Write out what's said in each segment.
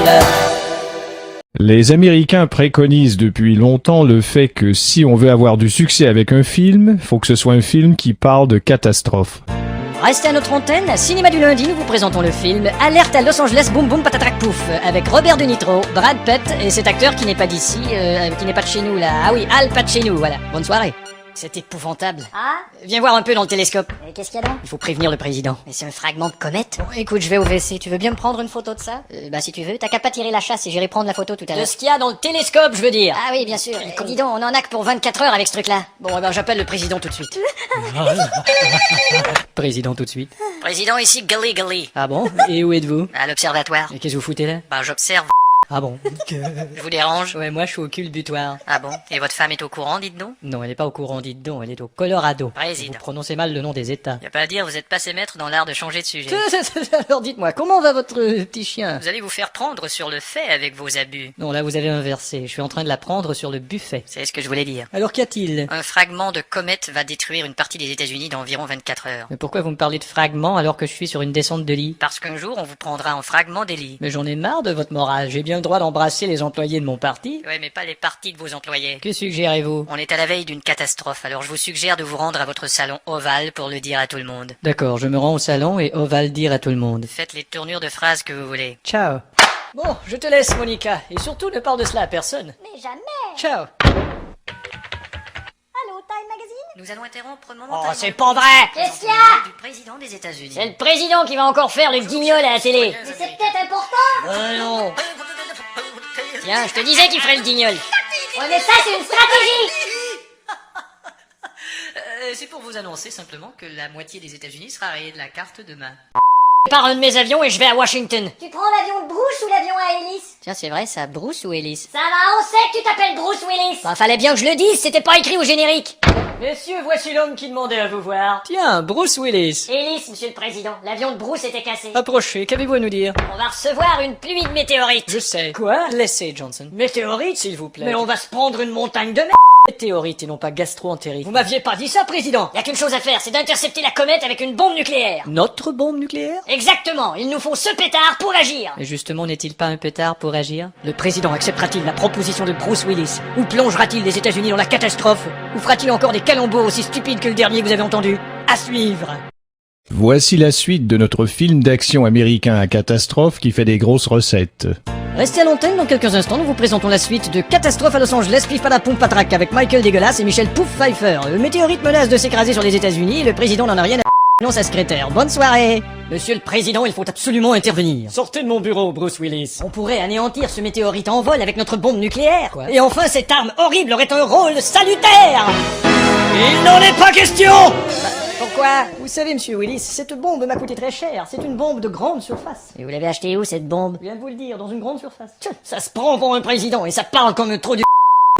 là. Les Américains préconisent depuis longtemps le fait que si on veut avoir du succès avec un film, faut que ce soit un film qui parle de catastrophe. Restez à notre antenne, Cinéma du lundi, nous vous présentons le film Alerte à Los Angeles, boum boum patatrac pouf, avec Robert De Nitro, Brad Pitt et cet acteur qui n'est pas d'ici, qui n'est pas de chez nous là. Ah oui, Al Pacino, voilà. Bonne soirée. C'est épouvantable. Ah? Viens voir un peu dans le télescope. Qu'est-ce qu'il y a donc? Il faut prévenir le président. Mais c'est un fragment de comète? Bon, écoute, je vais au WC. Tu veux bien me prendre une photo de ça? Bah si tu veux, t'as qu'à pas tirer la chasse et j'irai prendre la photo tout à De l'heure. ce qu'il y a dans le télescope, je veux dire. Ah oui, bien sûr. Dis donc, on en a que pour 24 heures avec ce truc-là. Bon, eh ben j'appelle le président tout de suite. Président tout de suite. Président, ici Gully Gully. Ah bon? Et où êtes-vous? À l'observatoire. Et qu'est-ce que vous foutez là? Bah j'observe. Ah bon? Je vous dérange? Ouais, moi je suis au culbutoir. Ah bon? Et votre femme est au courant, dites-nous? Non, elle est pas au courant, dites donc, elle est au Colorado. Président. Vous prononcez mal le nom des États. Y a pas à dire, vous êtes passé maître dans l'art de changer de sujet. Alors dites-moi, comment va votre petit chien? Vous allez vous faire prendre sur le fait avec vos abus. Non, là vous avez inversé, je suis en train de la prendre sur le buffet. C'est ce que je voulais dire. Alors qu'y a-t-il? Un fragment de comète va détruire une partie des États-Unis dans environ 24 heures. Mais pourquoi vous me parlez de fragments alors que je suis sur une descente de lit? Parce qu'un jour, on vous prendra en fragment des lits. Mais j'en ai marre de votre morale, j'ai bien le droit d'embrasser les employés de mon parti. Ouais, mais pas les parties de vos employés. Que suggérez-vous? On est à la veille d'une catastrophe, alors je vous suggère de vous rendre à votre salon ovale pour le dire à tout le monde. D'accord, je me rends au salon et on va le dire à tout le monde. Faites les tournures de phrases que vous voulez. Ciao. Bon, je te laisse, Monica, et surtout ne parle de cela à personne. Mais jamais. Ciao. Allô, Time Magazine? Nous allons interrompre momentanément. Oh, c'est pas vrai! Qu'est-ce qu'il y a? Du président des États-Unis. C'est le président qui va encore faire le guignol à la télé. Mais c'est peut-être important. Non. Tiens, je te disais qu'il ferait le guignol. Ouais, mais ça, c'est une stratégie. C'est pour vous annoncer simplement que la moitié des États-Unis sera rayée de la carte demain. Je pars un de mes avions et je vais à Washington. Tu prends l'avion de Bruce ou l'avion à hélice? Tiens, c'est vrai, ça, Bruce ou Ellis? Ça va, on sait que tu t'appelles Bruce Willis. Bah, fallait bien que je le dise, c'était pas écrit au générique. Messieurs, voici l'homme qui demandait à vous voir. Tiens, Bruce Willis. Hélice, monsieur le président. L'avion de Bruce était cassé. Approchez, qu'avez-vous à nous dire? On va recevoir une pluie de météorites. Je sais. Quoi? Laissez, Johnson. Météorite, s'il vous plaît. Mais on va se prendre une montagne de météorites et non pas gastro-entérite. Vous m'aviez pas dit ça, président? Y a qu'une chose à faire, c'est d'intercepter la comète avec une bombe nucléaire. Notre bombe nucléaire? Exactement, il nous faut ce pétard pour agir. Et justement, n'est-il pas un pétard pour agir? Le président acceptera-t-il la proposition de Bruce Willis? Ou plongera-t-il les États-Unis dans la catastrophe? Ou fera-t-il encore des calembours aussi stupides que le dernier que vous avez entendu? À suivre. Voici la suite de notre film d'action américain à catastrophe qui fait des grosses recettes. Restez à l'antenne, dans quelques instants, nous vous présentons la suite de Catastrophe à Los Angeles, pif à la pompe patraque avec Michael Dégueulasse et Michel Pouf Pfeiffer. Le météorite menace de s'écraser sur les États-Unis et le président n'en a rien à non sa secrétaire. Bonne soirée. Monsieur le président, il faut absolument intervenir. Sortez de mon bureau, Bruce Willis. On pourrait anéantir ce météorite en vol avec notre bombe nucléaire. Quoi? Et enfin, cette arme horrible aurait un rôle salutaire. Il n'en est pas question. Pourquoi? Vous savez, monsieur Willis, cette bombe m'a coûté très cher. C'est une bombe de grande surface. Et vous l'avez acheté où, cette bombe? Je viens de vous le dire, dans une grande surface. Tchou, ça se prend pour un président et ça parle comme un trou du...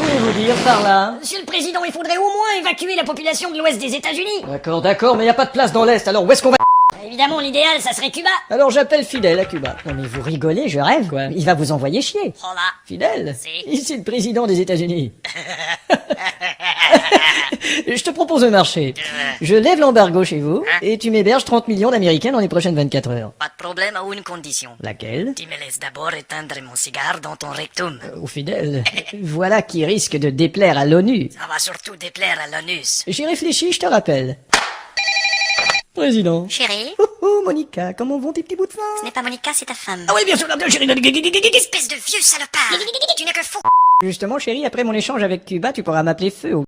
Voulez-vous dire par là? Monsieur le président, il faudrait au moins évacuer la population de l'ouest des États-Unis. D'accord, mais y a pas de place dans l'Est, alors où est-ce qu'on va? Évidemment, l'idéal, ça serait Cuba. Alors j'appelle Fidel à Cuba. Non mais vous rigolez, je rêve, quoi. Il va vous envoyer chier. Oh là. Fidel? Si. Ici le président des États-Unis. Je te propose un marché. Je lève l'embargo chez vous, et tu m'héberges 30 millions d'Américains dans les prochaines 24 heures. Pas de problème à une condition. Laquelle? Tu me laisses d'abord éteindre mon cigare dans ton rectum. Au Fidel. Voilà qui risque de déplaire à l'ONU. Ça va surtout déplaire à l'anus. J'y réfléchis, je te rappelle. Président. Chérie, Oh, Monica, comment vont tes petits bouts de ce fin? n'est pas Monica, c'est ta femme. Ah oui, bien sûr, chérie. Espèce de vieux salopard. Tu n'es que fou. Justement, chérie, après mon échange avec Cuba, tu pourras m'appeler Feu au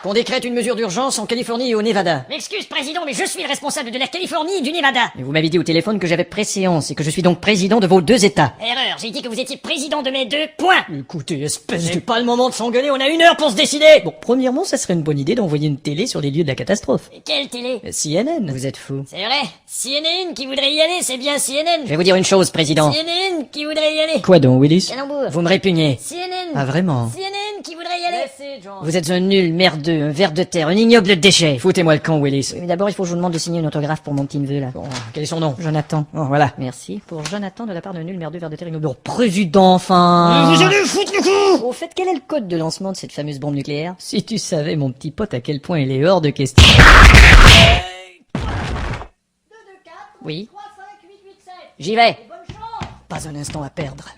qu'on décrète une mesure d'urgence en Californie et au Nevada. M'excuse, président, mais je suis le responsable de la Californie et du Nevada. Mais vous m'avez dit au téléphone que j'avais préséance et que je suis donc président de vos deux États. Erreur, j'ai dit que vous étiez président de mes deux points. Écoutez, espèce de... pas le moment de s'engueuler, on a 1 heure pour se décider. Bon, premièrement, ça serait une bonne idée d'envoyer une télé sur les lieux de la catastrophe. Et quelle télé? CNN, vous êtes fou. C'est vrai, CNN qui voudrait y aller, c'est bien CNN. Je vais vous dire une chose, président. CNN qui voudrait y aller. Quoi donc, Willis? Calembour. Vous me répugnez. CNN. Ah, vraiment? CNN qui voudrait y aller. Vous êtes un nul, merdeux, un ver de terre, un ignoble déchet. Foutez-moi le camp, Willis. Oui, mais d'abord, il faut que je vous demande de signer une autographe pour mon petit neveu, là. Bon, quel est son nom? Jonathan. Oh, voilà. Merci. Pour Jonathan, de la part d'un nul, merdeux, ver de terre, ignoble. Oh, président, enfin! Vous allez foutre le coup. Au fait, quel est le code de lancement de cette fameuse bombe nucléaire? Si tu savais, mon petit pote, à quel point il est hors de question. Oui? J'y vais. Pas un instant à perdre.